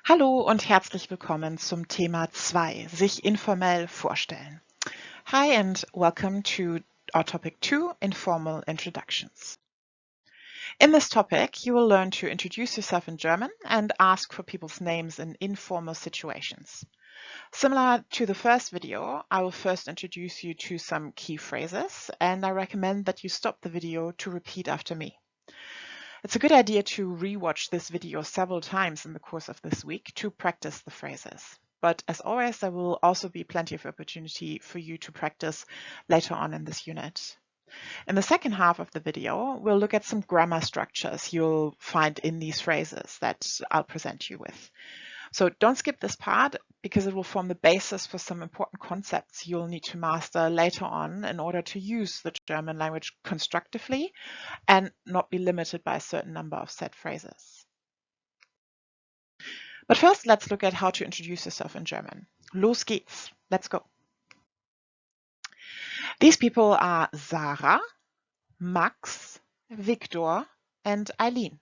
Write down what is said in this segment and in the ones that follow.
Hallo und herzlich willkommen zum Thema 2, sich informell vorstellen. Hi and welcome to our topic 2, informal introductions. In this topic, you will learn to introduce yourself in German and ask for people's names in informal situations. Similar to the first video, I will first introduce you to some key phrases, and I recommend that you stop the video to repeat after me. It's a good idea to rewatch this video several times in the course of this week to practice the phrases. But as always, there will also be plenty of opportunity for you to practice later on in this unit. In the second half of the video, we'll look at some grammar structures you'll find in these phrases that I'll present you with. So don't skip this part because it will form the basis for some important concepts you'll need to master later on in order to use the German language constructively and not be limited by a certain number of set phrases. But first, let's look at how to introduce yourself in German. Los geht's. Let's go. These people are Sarah, Max, Victor, and Eileen.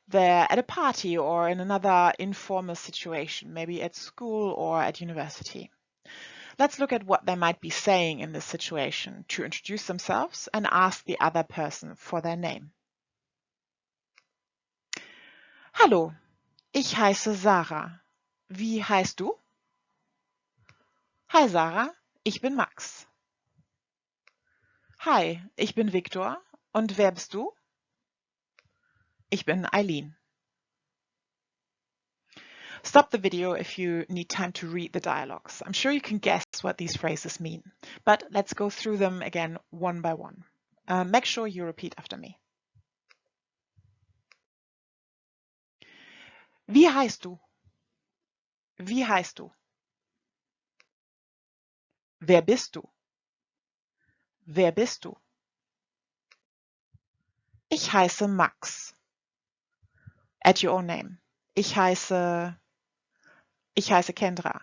They're at a party or in another informal situation, maybe at school or at university. Let's look at what they might be saying in this situation to introduce themselves and ask the other person for their name. Hallo, ich heiße Sarah. Wie heißt du? Hi Sarah, ich bin Max. Hi, ich bin Victor. Und wer bist du? Ich bin Eileen. Stop the video if you need time to read the dialogues. I'm sure you can guess what these phrases mean, but let's go through them again one by one. Make sure you repeat after me. Wie heißt du? Wie heißt du? Wer bist du? Wer bist du? Ich heiße Max. Add your own name. Ich heiße Kendra.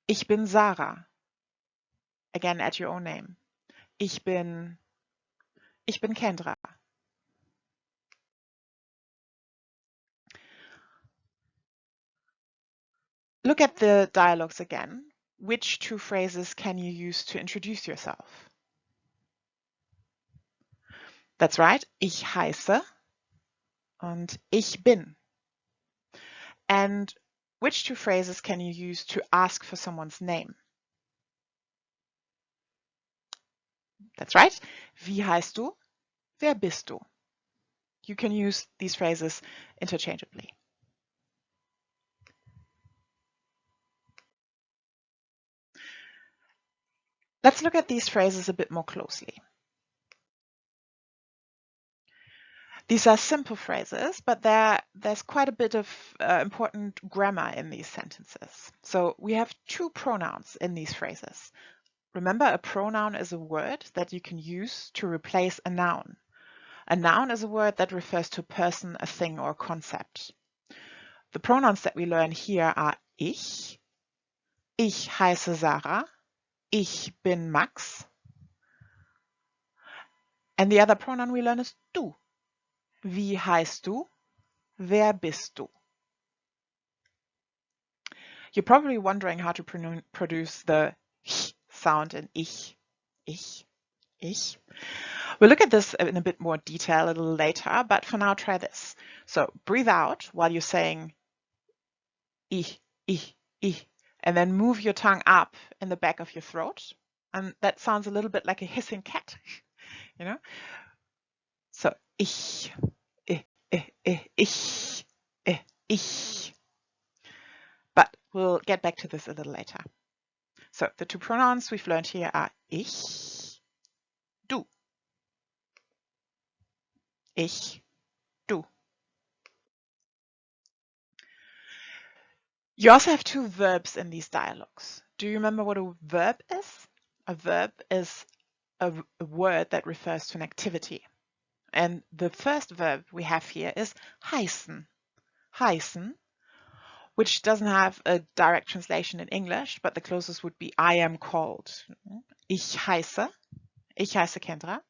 Ich bin Sarah. Again, add your own name. Ich bin Kendra. Look at the dialogues again. Which two phrases can you use to introduce yourself? That's right. Ich heiße und ich bin. And which two phrases can you use to ask for someone's name? That's right. Wie heißt du? Wer bist du? You can use these phrases interchangeably. Let's look at these phrases a bit more closely. These are simple phrases, but there's quite a bit of important grammar in these sentences. So we have two pronouns in these phrases. Remember, a pronoun is a word that you can use to replace a noun. A noun is a word that refers to a person, a thing, or a concept. The pronouns that we learn here are ich heiße Sarah, ich bin Max, and the other pronoun we learn is du. Wie heißt du? Wer bist du? You're probably wondering how to produce the ch sound in ich. We'll look at this in a bit more detail a little later, but for now try this. So breathe out while you're saying ich, and then move your tongue up in the back of your throat. And that sounds a little bit like a hissing cat, you know? So ich. But we'll get back to this a little later. So the two pronouns we've learned here are ich, du. Ich, du. You also have two verbs in these dialogues. Do you remember what a verb is? A verb is a word that refers to an activity. And the first verb we have here is heißen. Heißen, which doesn't have a direct translation in English, but the closest would be I am called. Ich heiße Kendra.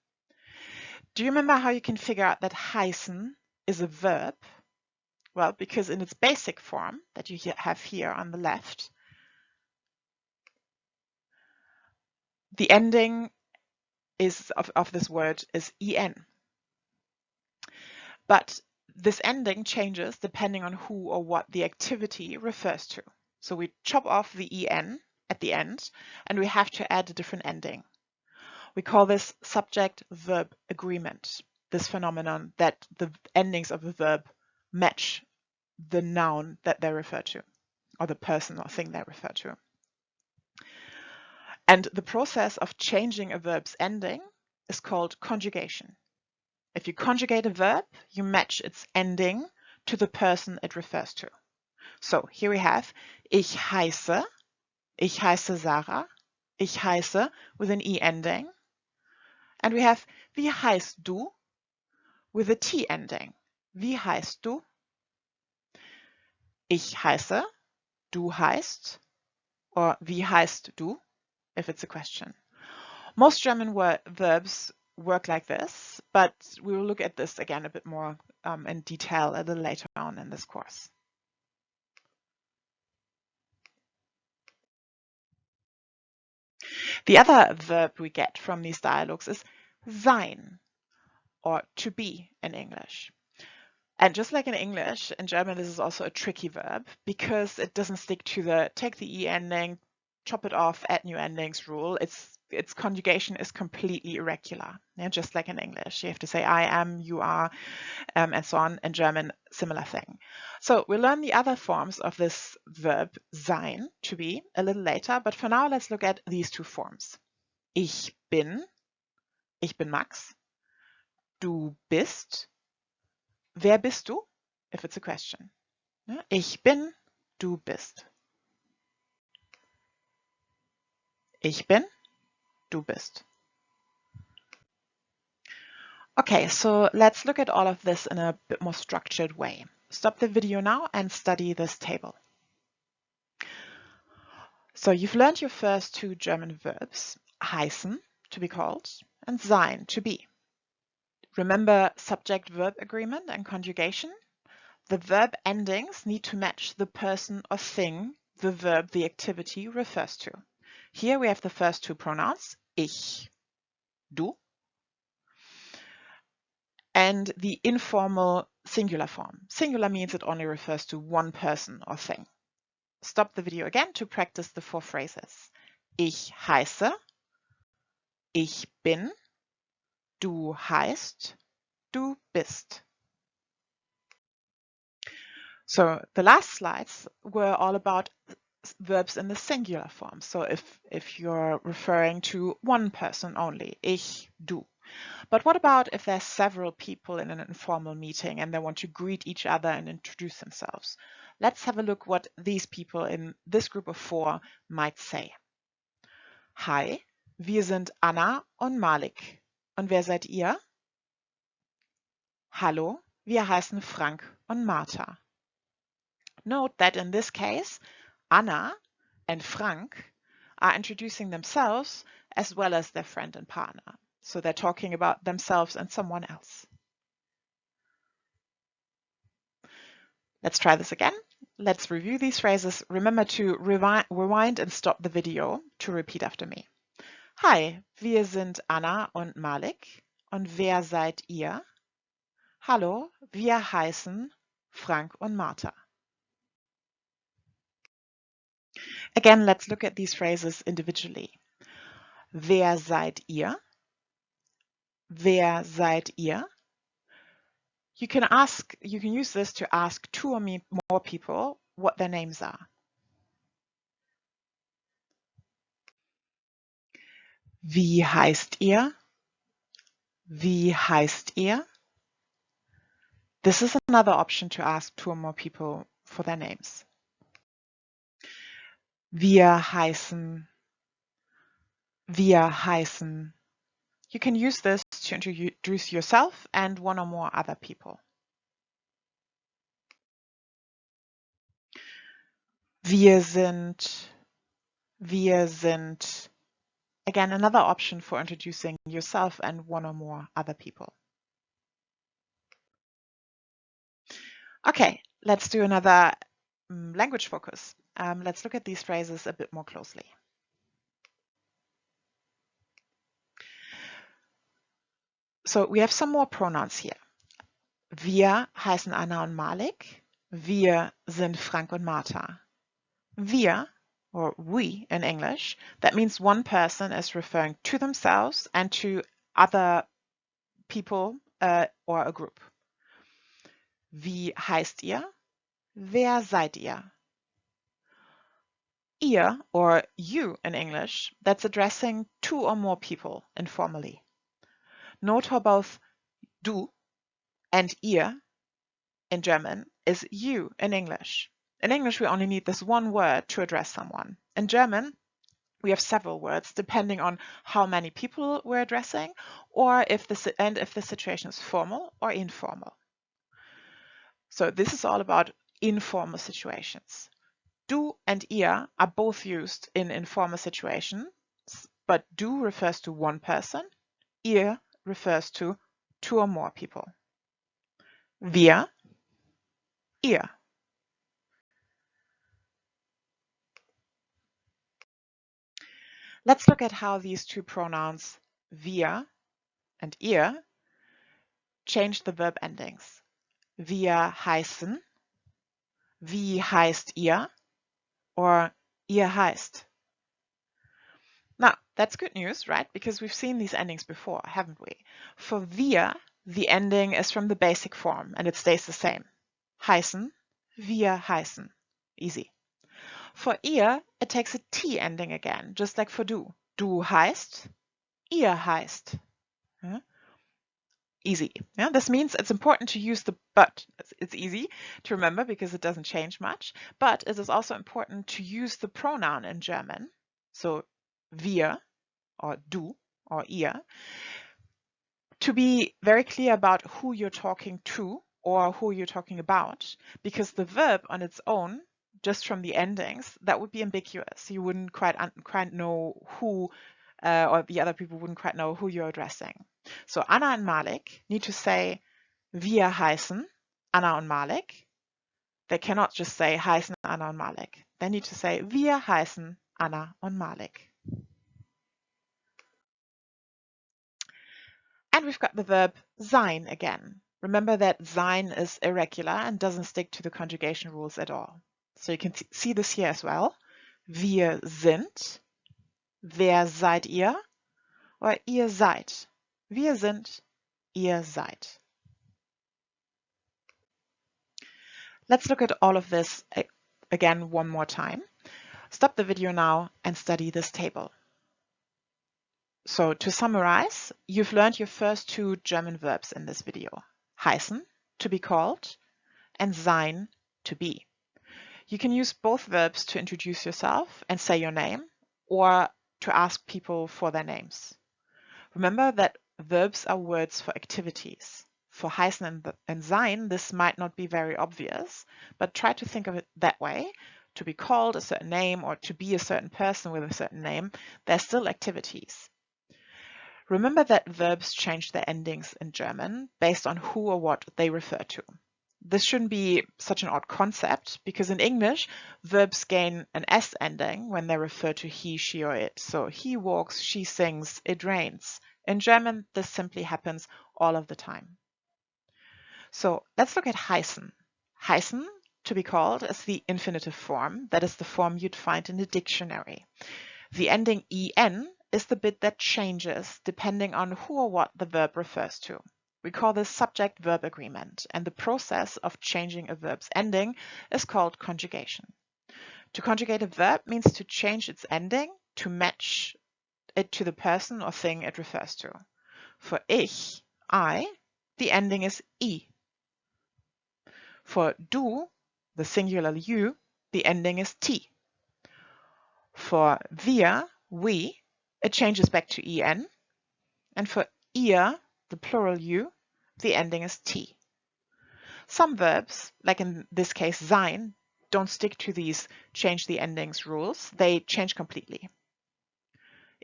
Do you remember how you can figure out that heißen is a verb? Well, because in its basic form that you have here on the left, the ending of this word is en. But this ending changes depending on who or what the activity refers to. So we chop off the en at the end, and we have to add a different ending. We call this subject-verb agreement, this phenomenon that the endings of the verb match the noun that they refer to, or the person or thing they refer to. And the process of changing a verb's ending is called conjugation. If you conjugate a verb, you match its ending to the person it refers to. So here we have ich heiße Sarah, ich heiße with an E ending. And we have wie heißt du with a T ending. Wie heißt du? Ich heiße, du heißt, or wie heißt du, if it's a question. Most German verbs work like this, but we will look at this again a bit more in detail a little later on in this course. The other verb we get from these dialogues is sein, or to be in English. And just like in English, in German this is also a tricky verb because it doesn't stick to the take the E ending, chop it off, add new endings rule. Its conjugation is completely irregular. Yeah, just like in English, you have to say I am, you are, and so on. In German, similar thing. So we'll learn the other forms of this verb sein, to be, a little later. But for now, let's look at these two forms. Ich bin Max. Du bist. Wer bist du? If it's a question. Yeah, ich bin, du bist. Ich bin, du bist. Okay, so let's look at all of this in a bit more structured way. Stop the video now and study this table. So you've learned your first two German verbs, heißen, to be called, and sein, to be. Remember subject-verb agreement and conjugation? The verb endings need to match the person or thing the verb, the activity, refers to. Here we have the first two pronouns, ich, du, and the informal singular form. Singular means it only refers to one person or thing. Stop the video again to practice the four phrases. Ich heiße, ich bin, du heißt, du bist. So the last slides were all about verbs in the singular form. So if you're referring to one person only, ich, du. But what about if there's several people in an informal meeting and they want to greet each other and introduce themselves? Let's have a look what these people in this group of four might say. Hi, wir sind Anna und Malik. Und wer seid ihr? Hallo, wir heißen Frank und Martha. Note that in this case, Anna and Frank are introducing themselves as well as their friend and partner. So they're talking about themselves and someone else. Let's try this again. Let's review these phrases. Remember to rewind and stop the video to repeat after me. Hi, wir sind Anna und Malik. Und wer seid ihr? Hallo, wir heißen Frank und Martha. Again, let's look at these phrases individually. Wer seid ihr? Wer seid ihr? You can use this to ask two or more people what their names are. Wie heißt ihr? Wie heißt ihr? This is another option to ask two or more people for their names. Wir heißen. Wir heißen. You can use this to introduce yourself and one or more other people. Wir sind. Wir sind. Again, another option for introducing yourself and one or more other people. Okay, let's do another language focus. Let's look at these phrases a bit more closely. So we have some more pronouns here. Wir heißen Anna und Malik. Wir sind Frank und Martha. Wir, or we in English, that means one person is referring to themselves and to other people or a group. Wie heißt ihr? Wer seid ihr? Ihr, or you in English, that's addressing two or more people informally. Note how both du and ihr in German is you in English. In English, we only need this one word to address someone. In German, we have several words depending on how many people we're addressing, or if the situation is formal or informal. So this is all about informal situations. Du and ihr are both used in informal situations, but du refers to one person, ihr refers to two or more people. Wir, ihr. Let's look at how these two pronouns wir and ihr change the verb endings. Wir heißen, wie heißt ihr, or ihr heißt. Now, that's good news, right? Because we've seen these endings before, haven't we? For wir, the ending is from the basic form and it stays the same. Heißen, wir heißen. Easy. For ihr, it takes a T ending again, just like for du. Du heißt, ihr heißt. Yeah? Easy. Yeah? This means it's important to use the but. It's easy to remember because it doesn't change much, but it is also important to use the pronoun in German. So wir, or du, or ihr, to be very clear about who you're talking to or who you're talking about, because the verb on its own, just from the endings, that would be ambiguous. You wouldn't quite know who, or the other people wouldn't quite know who you're addressing. So Anna and Malik need to say, wir heißen Anna und Malik. They cannot just say heißen Anna und Malik. They need to say, wir heißen Anna und Malik. And we've got the verb sein again. Remember that sein is irregular and doesn't stick to the conjugation rules at all. So you can see this here as well. Wir sind, wer seid ihr, or ihr seid. Wir sind, ihr seid. Let's look at all of this again one more time. Stop the video now and study this table. So to summarize, you've learned your first two German verbs in this video. Heißen, to be called, and sein, to be. You can use both verbs to introduce yourself and say your name, or to ask people for their names. Remember that verbs are words for activities. For heißen and sein, this might not be very obvious, but try to think of it that way. To be called a certain name or to be a certain person with a certain name, they're still activities. Remember that verbs change their endings in German based on who or what they refer to. This shouldn't be such an odd concept because in English, verbs gain an S ending when they refer to he, she, or it. So he walks, she sings, it rains. In German, this simply happens all of the time. So let's look at heißen. Heißen, to be called, is the infinitive form. That is the form you'd find in a dictionary. The ending en is the bit that changes depending on who or what the verb refers to. We call this subject-verb agreement, and the process of changing a verb's ending is called conjugation. To conjugate a verb means to change its ending to match it to the person or thing it refers to. For ich, I, the ending is I. For du, the singular you, the ending is T. For wir, we, it changes back to en, and for ihr, the plural you, the ending is T. Some verbs, like in this case sein, don't stick to these change the endings rules. They change completely.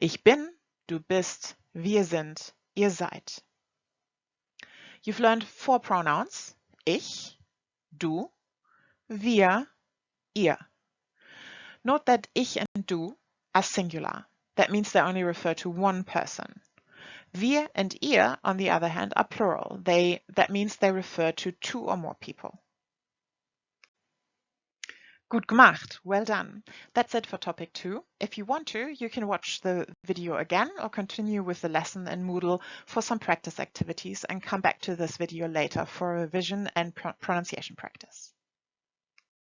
Ich bin, du bist, wir sind, ihr seid. You've learned four pronouns: ich, du, wir, ihr. Note that ich and du are singular. That means they only refer to one person. Wir and ihr, on the other hand, are plural. That means they refer to two or more people. Gut gemacht. Well done. That's it for topic 2. If you want to, you can watch the video again or continue with the lesson in Moodle for some practice activities and come back to this video later for revision and pronunciation practice.